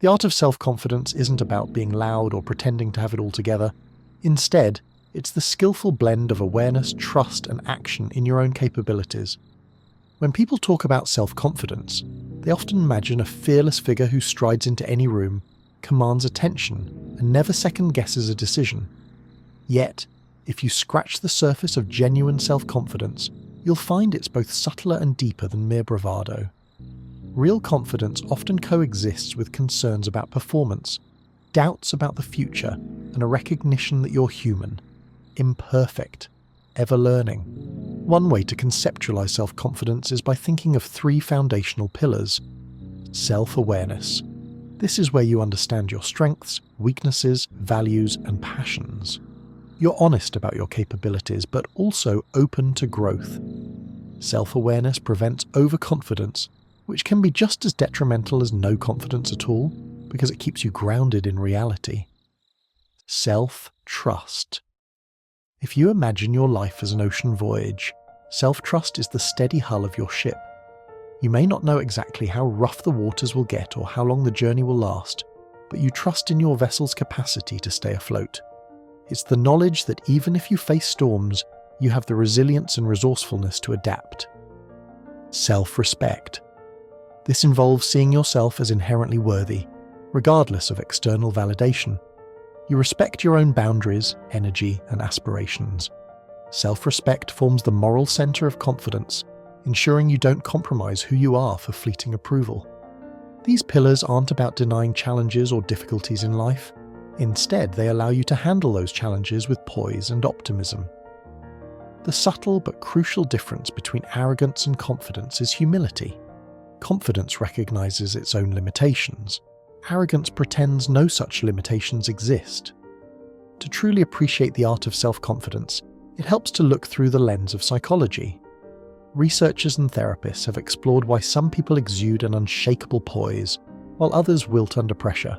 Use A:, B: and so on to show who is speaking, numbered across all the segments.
A: The art of self-confidence isn't about being loud or pretending to have it all together. Instead, it's the skillful blend of awareness, trust, and action in your own capabilities. When people talk about self-confidence, they often imagine a fearless figure who strides into any room, commands attention, and never second-guesses a decision. Yet, if you scratch the surface of genuine self-confidence, you'll find it's both subtler and deeper than mere bravado. Real confidence often coexists with concerns about performance, doubts about the future, and a recognition that you're human, imperfect, ever learning. One way to conceptualize self-confidence is by thinking of 3 foundational pillars. Self-awareness. This is where you understand your strengths, weaknesses, values, and passions. You're honest about your capabilities, but also open to growth. Self-awareness prevents overconfidence, which can be just as detrimental as no confidence at all, because it keeps you grounded in reality. Self-trust. If you imagine your life as an ocean voyage, self-trust is the steady hull of your ship. You may not know exactly how rough the waters will get or how long the journey will last, but you trust in your vessel's capacity to stay afloat. It's the knowledge that even if you face storms, you have the resilience and resourcefulness to adapt. Self-respect. This involves seeing yourself as inherently worthy, regardless of external validation. You respect your own boundaries, energy, and aspirations. Self-respect forms the moral center of confidence, ensuring you don't compromise who you are for fleeting approval. These pillars aren't about denying challenges or difficulties in life. Instead, they allow you to handle those challenges with poise and optimism. The subtle but crucial difference between arrogance and confidence is humility. Confidence recognizes its own limitations. Arrogance pretends no such limitations exist. To truly appreciate the art of self-confidence, it helps to look through the lens of psychology. Researchers and therapists have explored why some people exude an unshakable poise, while others wilt under pressure.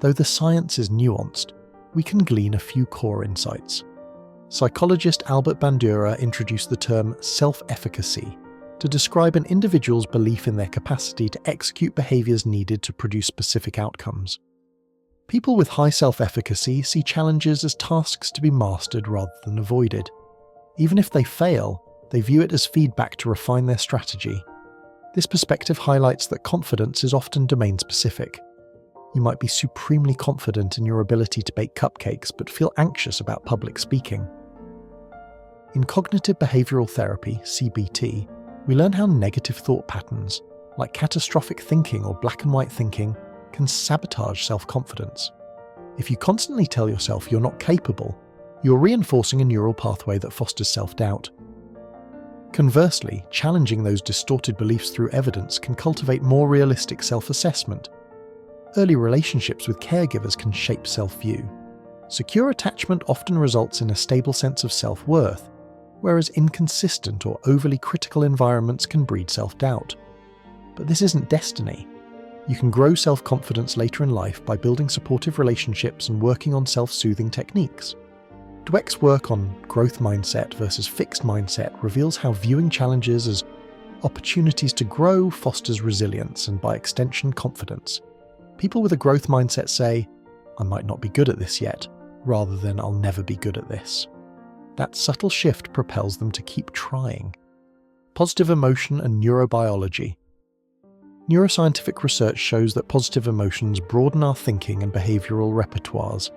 A: Though the science is nuanced, we can glean a few core insights. Psychologist Albert Bandura introduced the term self-efficacy to describe an individual's belief in their capacity to execute behaviors needed to produce specific outcomes. People with high self-efficacy see challenges as tasks to be mastered rather than avoided. Even if they fail, they view it as feedback to refine their strategy. This perspective highlights that confidence is often domain-specific. You might be supremely confident in your ability to bake cupcakes but feel anxious about public speaking. In cognitive behavioral therapy, CBT, we learn how negative thought patterns, like catastrophic thinking or black and white thinking, can sabotage self-confidence. If you constantly tell yourself you're not capable, you're reinforcing a neural pathway that fosters self-doubt. Conversely, challenging those distorted beliefs through evidence can cultivate more realistic self-assessment. Early relationships with caregivers can shape self-view. Secure attachment often results in a stable sense of self-worth, whereas inconsistent or overly critical environments can breed self-doubt. But this isn't destiny. You can grow self-confidence later in life by building supportive relationships and working on self-soothing techniques. Dweck's work on growth mindset versus fixed mindset reveals how viewing challenges as opportunities to grow fosters resilience and, by extension, confidence. People with a growth mindset say, "I might not be good at this yet," rather than "I'll never be good at this." That subtle shift propels them to keep trying. Positive emotion and neurobiology. Neuroscientific research shows that positive emotions broaden our thinking and behavioral repertoires.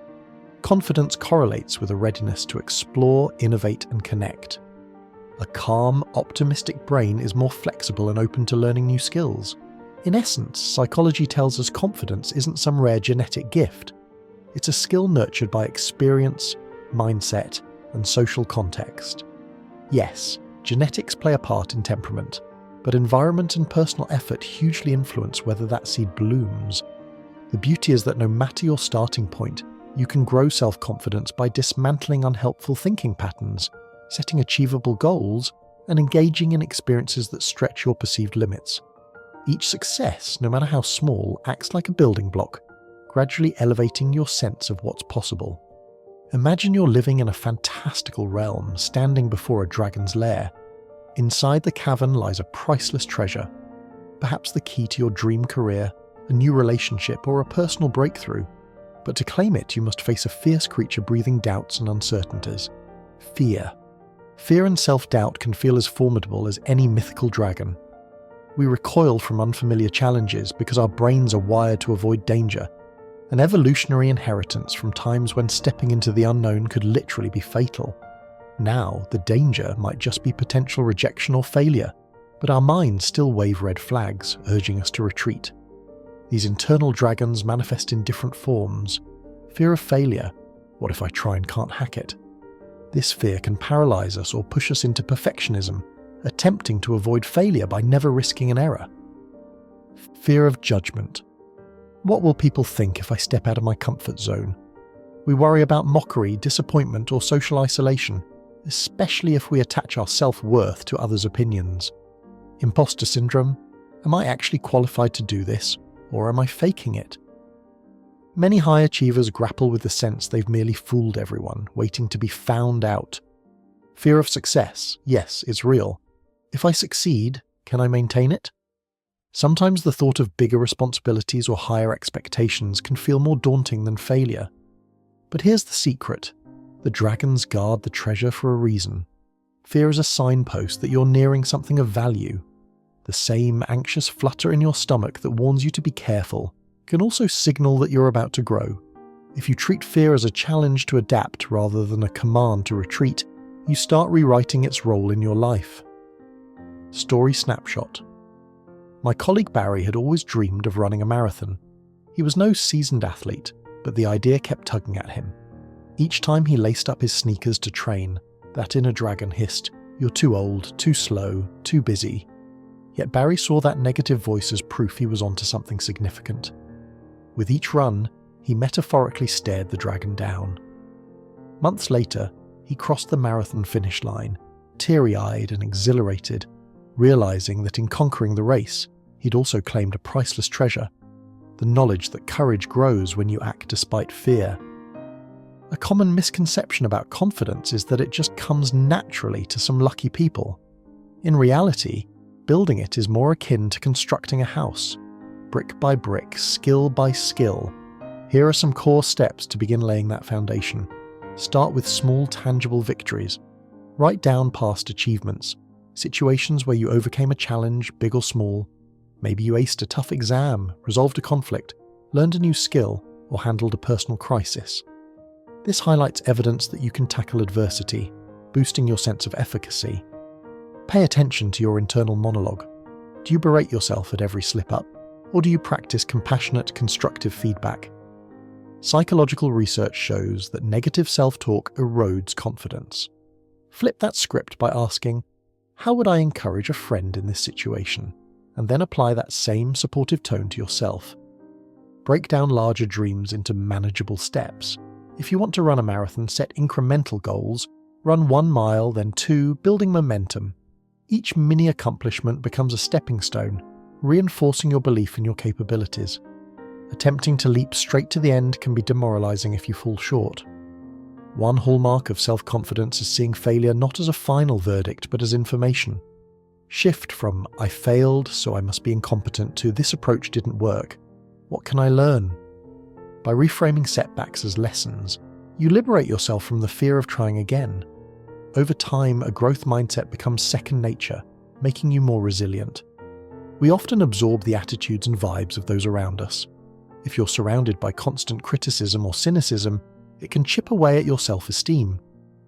A: Confidence correlates with a readiness to explore, innovate, and connect. A calm, optimistic brain is more flexible and open to learning new skills. In essence, psychology tells us confidence isn't some rare genetic gift. It's a skill nurtured by experience, mindset, and social context. Yes, genetics play a part in temperament, but environment and personal effort hugely influence whether that seed blooms. The beauty is that no matter your starting point, you can grow self-confidence by dismantling unhelpful thinking patterns, setting achievable goals, and engaging in experiences that stretch your perceived limits. Each success, no matter how small, acts like a building block, gradually elevating your sense of what's possible. Imagine you're living in a fantastical realm, standing before a dragon's lair. Inside the cavern lies a priceless treasure, perhaps the key to your dream career, a new relationship, or a personal breakthrough. But to claim it, you must face a fierce creature breathing doubts and uncertainties. Fear. Fear and self-doubt can feel as formidable as any mythical dragon. We recoil from unfamiliar challenges because our brains are wired to avoid danger, an evolutionary inheritance from times when stepping into the unknown could literally be fatal. Now, the danger might just be potential rejection or failure, but our minds still wave red flags, urging us to retreat. These internal dragons manifest in different forms. Fear of failure. What if I try and can't hack it? This fear can paralyze us or push us into perfectionism, attempting to avoid failure by never risking an error. Fear of judgment. What will people think if I step out of my comfort zone? We worry about mockery, disappointment, or social isolation, especially if we attach our self-worth to others' opinions. Imposter syndrome. Am I actually qualified to do this, or am I faking it? Many high achievers grapple with the sense they've merely fooled everyone, waiting to be found out. Fear of success. Yes, it's real. If I succeed, can I maintain it? Sometimes the thought of bigger responsibilities or higher expectations can feel more daunting than failure. But here's the secret. The dragons guard the treasure for a reason. Fear is a signpost that you're nearing something of value. The same anxious flutter in your stomach that warns you to be careful can also signal that you're about to grow. If you treat fear as a challenge to adapt rather than a command to retreat, you start rewriting its role in your life. Story snapshot. My colleague Barry had always dreamed of running a marathon. He was no seasoned athlete, but the idea kept tugging at him. Each time he laced up his sneakers to train, that inner dragon hissed, "You're too old, too slow, too busy." Yet Barry saw that negative voice as proof he was onto something significant. With each run, he metaphorically stared the dragon down. Months later, he crossed the marathon finish line, teary-eyed and exhilarated, realizing that in conquering the race, he'd also claimed a priceless treasure, the knowledge that courage grows when you act despite fear. A common misconception about confidence is that it just comes naturally to some lucky people. In reality, building it is more akin to constructing a house, brick by brick, skill by skill. Here are some core steps to begin laying that foundation. Start with small, tangible victories. Write down past achievements, situations where you overcame a challenge, big or small. Maybe you aced a tough exam, resolved a conflict, learned a new skill, or handled a personal crisis. This highlights evidence that you can tackle adversity, boosting your sense of efficacy. Pay attention to your internal monologue. Do you berate yourself at every slip-up, or do you practice compassionate, constructive feedback? Psychological research shows that negative self-talk erodes confidence. Flip that script by asking, how would I encourage a friend in this situation? And then apply that same supportive tone to yourself. Break down larger dreams into manageable steps. If you want to run a marathon, set incremental goals. Run 1 mile, then 2, building momentum. Each mini accomplishment becomes a stepping stone, reinforcing your belief in your capabilities. Attempting to leap straight to the end can be demoralizing if you fall short. One hallmark of self-confidence is seeing failure not as a final verdict, but as information. Shift from "I failed, so I must be incompetent" to "this approach didn't work. What can I learn?" By reframing setbacks as lessons, you liberate yourself from the fear of trying again. Over time, a growth mindset becomes second nature, making you more resilient. We often absorb the attitudes and vibes of those around us. If you're surrounded by constant criticism or cynicism, it can chip away at your self-esteem.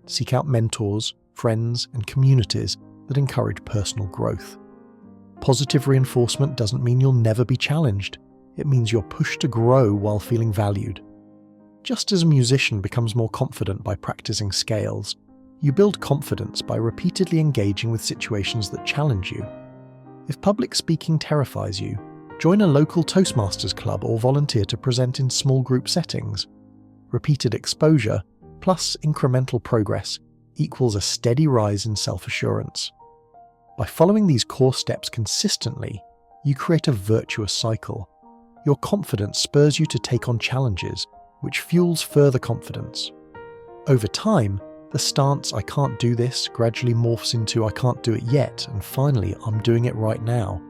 A: Seek out mentors, friends, and communities that encourage personal growth. Positive reinforcement doesn't mean you'll never be challenged. It means you're pushed to grow while feeling valued. Just as a musician becomes more confident by practicing scales, you build confidence by repeatedly engaging with situations that challenge you. If public speaking terrifies you, join a local Toastmasters club or volunteer to present in small group settings. Repeated exposure, plus incremental progress, equals a steady rise in self-assurance. By following these core steps consistently, you create a virtuous cycle. Your confidence spurs you to take on challenges, which fuels further confidence. Over time, the stance "I can't do this" gradually morphs into "I can't do it yet" and finally "I'm doing it right now."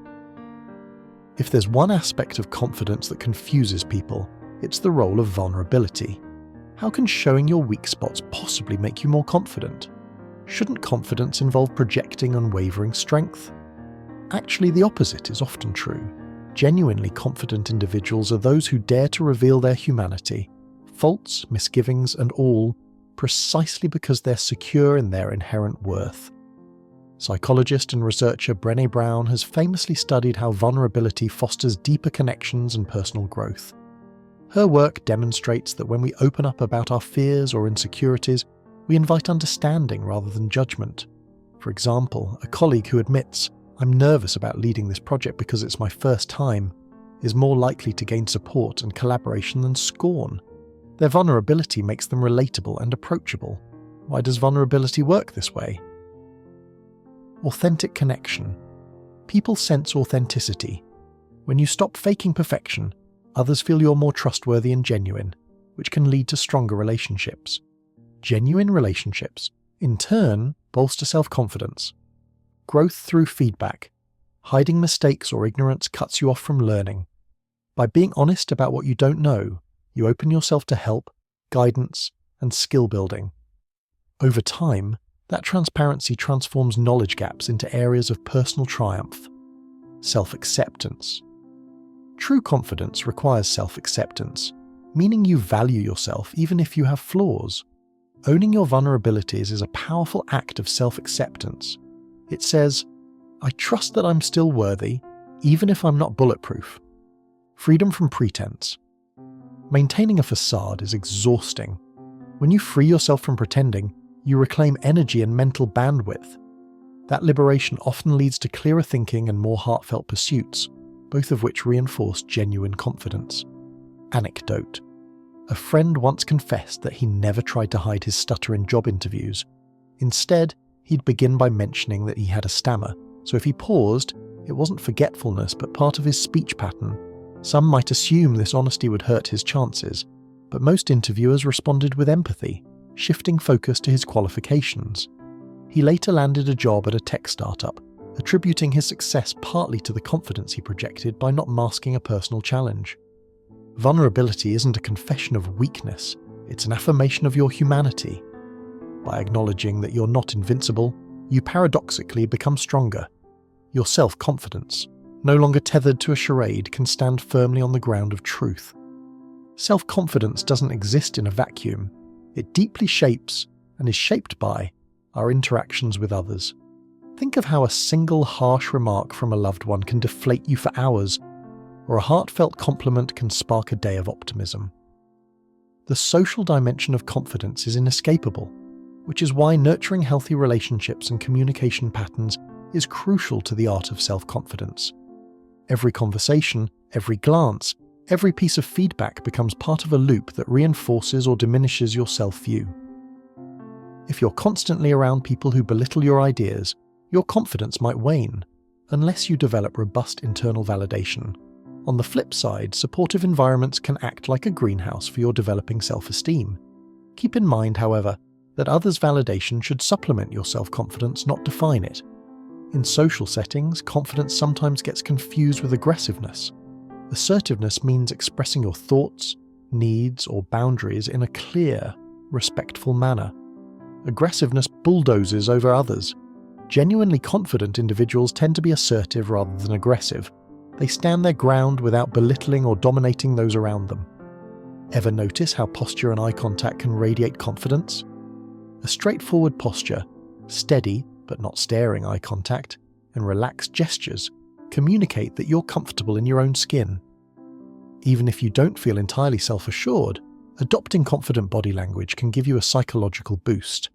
A: If there's one aspect of confidence that confuses people, it's the role of vulnerability. How can showing your weak spots possibly make you more confident? Shouldn't confidence involve projecting unwavering strength? Actually, the opposite is often true. Genuinely confident individuals are those who dare to reveal their humanity, faults, misgivings, and all, precisely because they're secure in their inherent worth. Psychologist and researcher Brené Brown has famously studied how vulnerability fosters deeper connections and personal growth. Her work demonstrates that when we open up about our fears or insecurities, we invite understanding rather than judgment. For example, a colleague who admits, "I'm nervous about leading this project because it's my first time," is more likely to gain support and collaboration than scorn. Their vulnerability makes them relatable and approachable. Why does vulnerability work this way? Authentic connection. People sense authenticity. When you stop faking perfection, others feel you're more trustworthy and genuine, which can lead to stronger relationships. Genuine relationships, in turn, bolster self-confidence. Growth through feedback. Hiding mistakes or ignorance cuts you off from learning. By being honest about what you don't know, you open yourself to help, guidance, and skill building. Over time, that transparency transforms knowledge gaps into areas of personal triumph. Self-acceptance. True confidence requires self-acceptance, meaning you value yourself even if you have flaws. Owning your vulnerabilities is a powerful act of self-acceptance. It says, "I trust that I'm still worthy, even if I'm not bulletproof." Freedom from pretense. Maintaining a facade is exhausting. When you free yourself from pretending, you reclaim energy and mental bandwidth. That liberation often leads to clearer thinking and more heartfelt pursuits, both of which reinforce genuine confidence. Anecdote. A friend once confessed that he never tried to hide his stutter in job interviews. Instead, he'd begin by mentioning that he had a stammer, so if he paused, it wasn't forgetfulness but part of his speech pattern. Some might assume this honesty would hurt his chances, but most interviewers responded with empathy, shifting focus to his qualifications. He later landed a job at a tech startup, attributing his success partly to the confidence he projected by not masking a personal challenge. Vulnerability isn't a confession of weakness, it's an affirmation of your humanity. By acknowledging that you're not invincible, you paradoxically become stronger. Your self-confidence, no longer tethered to a charade, can stand firmly on the ground of truth. Self-confidence doesn't exist in a vacuum. It deeply shapes, and is shaped by, our interactions with others. Think of how a single harsh remark from a loved one can deflate you for hours, or a heartfelt compliment can spark a day of optimism. The social dimension of confidence is inescapable, which is why nurturing healthy relationships and communication patterns is crucial to the art of self-confidence. Every conversation, every glance, every piece of feedback becomes part of a loop that reinforces or diminishes your self-view. If you're constantly around people who belittle your ideas, your confidence might wane, unless you develop robust internal validation. On the flip side, supportive environments can act like a greenhouse for your developing self-esteem. Keep in mind, however, that others' validation should supplement your self-confidence, not define it. In social settings, confidence sometimes gets confused with aggressiveness. Assertiveness means expressing your thoughts, needs, or boundaries in a clear, respectful manner. Aggressiveness bulldozes over others. Genuinely confident individuals tend to be assertive rather than aggressive. They stand their ground without belittling or dominating those around them. Ever notice how posture and eye contact can radiate confidence? A straightforward posture, steady but not staring eye contact, and relaxed gestures communicate that you're comfortable in your own skin. Even if you don't feel entirely self-assured, adopting confident body language can give you a psychological boost.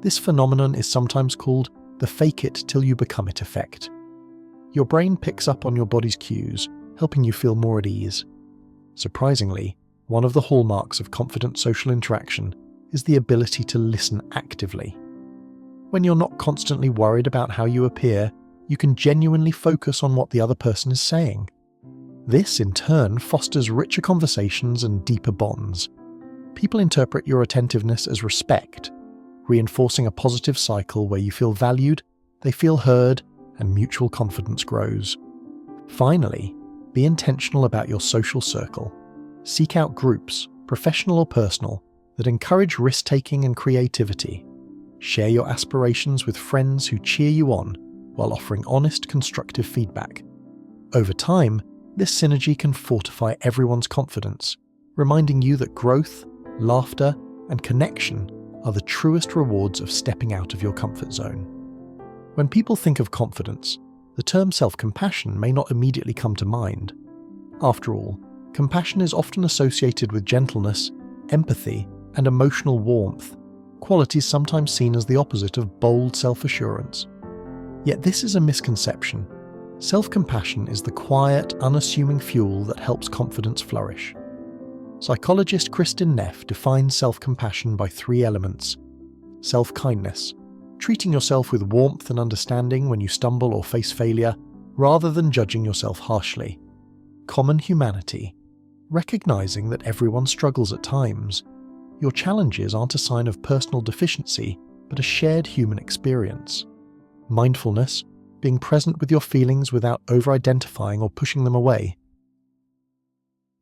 A: This phenomenon is sometimes called the fake it till you become it effect. Your brain picks up on your body's cues, helping you feel more at ease. Surprisingly, one of the hallmarks of confident social interaction is the ability to listen actively. When you're not constantly worried about how you appear, you can genuinely focus on what the other person is saying. This, in turn, fosters richer conversations and deeper bonds. People interpret your attentiveness as respect, reinforcing a positive cycle where you feel valued, they feel heard, and mutual confidence grows. Finally, Be intentional about your social circle. Seek out groups, professional or personal, that encourage risk-taking and creativity. Share your aspirations with friends who cheer you on while offering honest, constructive feedback. Over time, this synergy can fortify everyone's confidence, reminding you that growth, laughter, and connection are the truest rewards of stepping out of your comfort zone. When people think of confidence, the term self-compassion may not immediately come to mind. After all, compassion is often associated with gentleness, empathy, and emotional warmth, qualities sometimes seen as the opposite of bold self-assurance. Yet this is a misconception. Self-compassion is the quiet, unassuming fuel that helps confidence flourish. Psychologist Kristin Neff defines self-compassion by 3 elements: self-kindness, treating yourself with warmth and understanding when you stumble or face failure, rather than judging yourself harshly; common humanity, recognizing that everyone struggles at times. Your challenges aren't a sign of personal deficiency, but a shared human experience; mindfulness, being present with your feelings without over-identifying or pushing them away.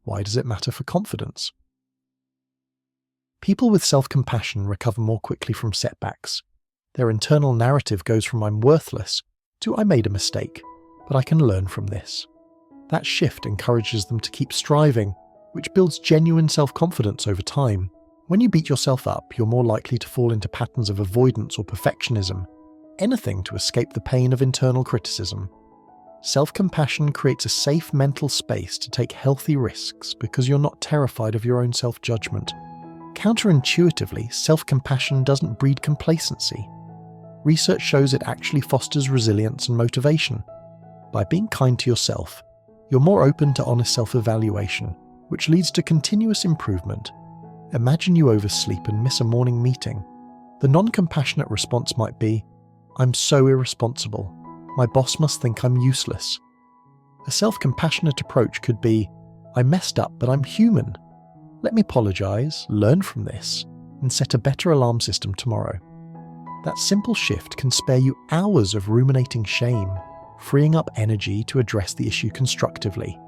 A: Why does it matter for confidence? People with self-compassion recover more quickly from setbacks. Their internal narrative goes from "I'm worthless" to "I made a mistake, but I can learn from this." That shift encourages them to keep striving, which builds genuine self-confidence over time. When you beat yourself up, you're more likely to fall into patterns of avoidance or perfectionism, anything to escape the pain of internal criticism. Self-compassion creates a safe mental space to take healthy risks because you're not terrified of your own self-judgment. Counterintuitively, self-compassion doesn't breed complacency. Research shows it actually fosters resilience and motivation. By being kind to yourself, you're more open to honest self-evaluation, which leads to continuous improvement. Imagine you oversleep and miss a morning meeting. The non-compassionate response might be, "I'm so irresponsible. My boss must think I'm useless." A self-compassionate approach could be, "I messed up, but I'm human. Let me apologize, learn from this, and set a better alarm system tomorrow." That simple shift can spare you hours of ruminating shame, freeing up energy to address the issue constructively.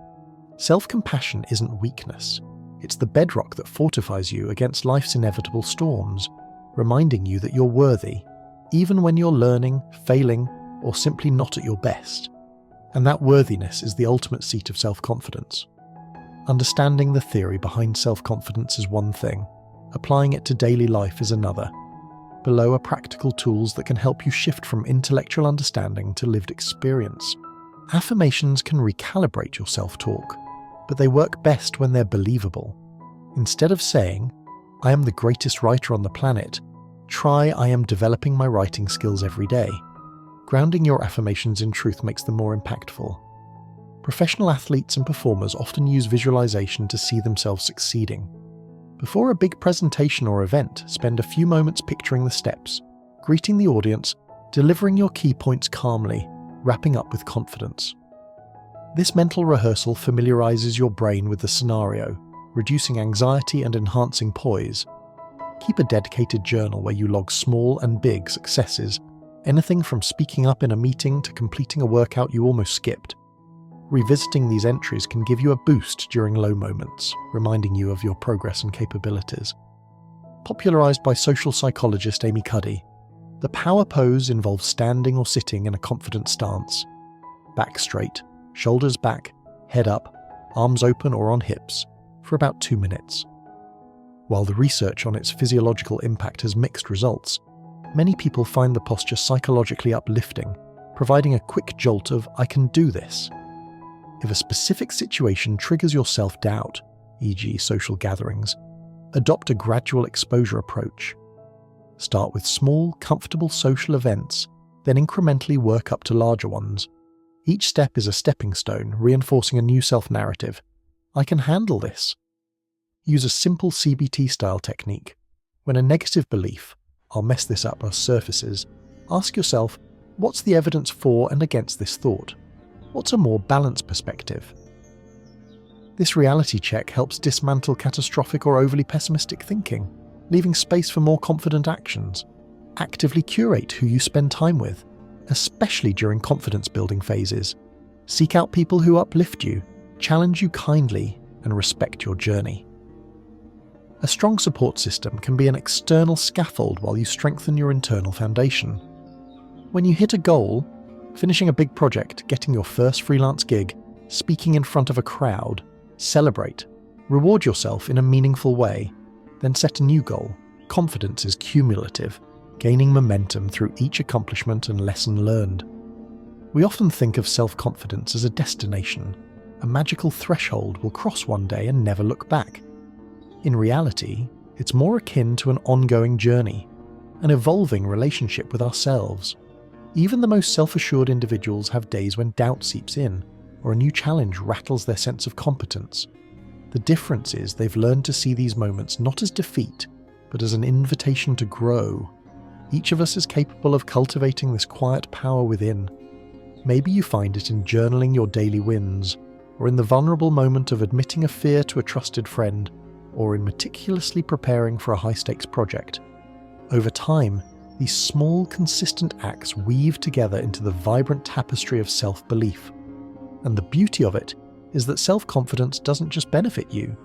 A: Self-compassion isn't weakness. It's the bedrock that fortifies you against life's inevitable storms, reminding you that you're worthy, even when you're learning, failing, or simply not at your best. And that worthiness is the ultimate seat of self-confidence. Understanding the theory behind self-confidence is one thing, applying it to daily life is another. Below are practical tools that can help you shift from intellectual understanding to lived experience. Affirmations can recalibrate your self-talk, but they work best when they're believable. Instead of saying, "I am the greatest writer on the planet," try, "I am developing my writing skills every day." Grounding your affirmations in truth makes them more impactful. Professional athletes and performers often use visualization to see themselves succeeding. Before a big presentation or event, spend a few moments picturing the steps, greeting the audience, delivering your key points calmly, wrapping up with confidence. This mental rehearsal familiarizes your brain with the scenario, reducing anxiety and enhancing poise. Keep a dedicated journal where you log small and big successes, anything from speaking up in a meeting to completing a workout you almost skipped. Revisiting these entries can give you a boost during low moments, reminding you of your progress and capabilities. Popularized by social psychologist Amy Cuddy, the power pose involves standing or sitting in a confident stance. Back straight, shoulders back, head up, arms open or on hips, for about 2 minutes. While the research on its physiological impact has mixed results, many people find the posture psychologically uplifting, providing a quick jolt of "I can do this." If a specific situation triggers your self-doubt, e.g. social gatherings, adopt a gradual exposure approach. Start with small, comfortable social events, then incrementally work up to larger ones. Each step is a stepping stone, reinforcing a new self-narrative. "I can handle this." Use a simple CBT-style technique. When a negative belief, "I'll mess this up," surfaces, ask yourself, what's the evidence for and against this thought? What's a more balanced perspective? This reality check helps dismantle catastrophic or overly pessimistic thinking, leaving space for more confident actions. Actively curate who you spend time with, especially during confidence-building phases. Seek out people who uplift you, challenge you kindly, and respect your journey. A strong support system can be an external scaffold while you strengthen your internal foundation. When you hit a goal, finishing a big project, getting your first freelance gig, speaking in front of a crowd, celebrate, reward yourself in a meaningful way, then set a new goal. Confidence is cumulative, gaining momentum through each accomplishment and lesson learned. We often think of self-confidence as a destination, a magical threshold we'll cross one day and never look back. In reality, it's more akin to an ongoing journey, an evolving relationship with ourselves. Even the most self-assured individuals have days when doubt seeps in, or a new challenge rattles their sense of competence. The difference is they've learned to see these moments not as defeat, but as an invitation to grow. Each of us is capable of cultivating this quiet power within. Maybe you find it in journaling your daily wins, or in the vulnerable moment of admitting a fear to a trusted friend, or in meticulously preparing for a high-stakes project. Over time, these small, consistent acts weave together into the vibrant tapestry of self-belief. And the beauty of it is that self-confidence doesn't just benefit you,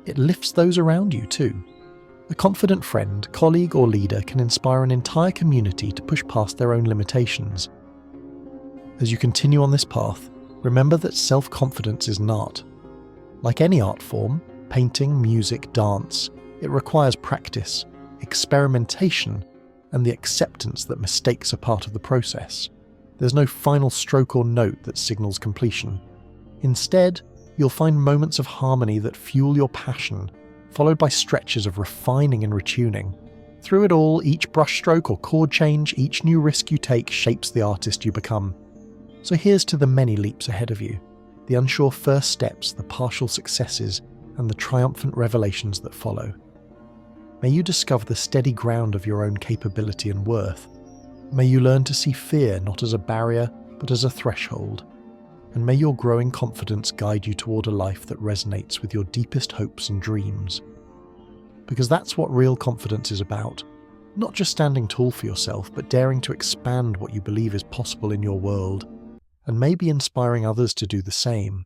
A: it lifts those around you too. A confident friend, colleague, or leader can inspire an entire community to push past their own limitations. As you continue on this path, remember that self-confidence is an art. Like any art form, painting, music, dance, it requires practice, experimentation, and the acceptance that mistakes are part of the process. There's no final stroke or note that signals completion. Instead, you'll find moments of harmony that fuel your passion, followed by stretches of refining and retuning. Through it all, each brushstroke or chord change, each new risk you take shapes the artist you become. So here's to the many leaps ahead of you, the unsure first steps, the partial successes, and the triumphant revelations that follow. May you discover the steady ground of your own capability and worth. May you learn to see fear not as a barrier, but as a threshold. And may your growing confidence guide you toward a life that resonates with your deepest hopes and dreams. Because that's what real confidence is about. Not just standing tall for yourself, but daring to expand what you believe is possible in your world. And maybe inspiring others to do the same.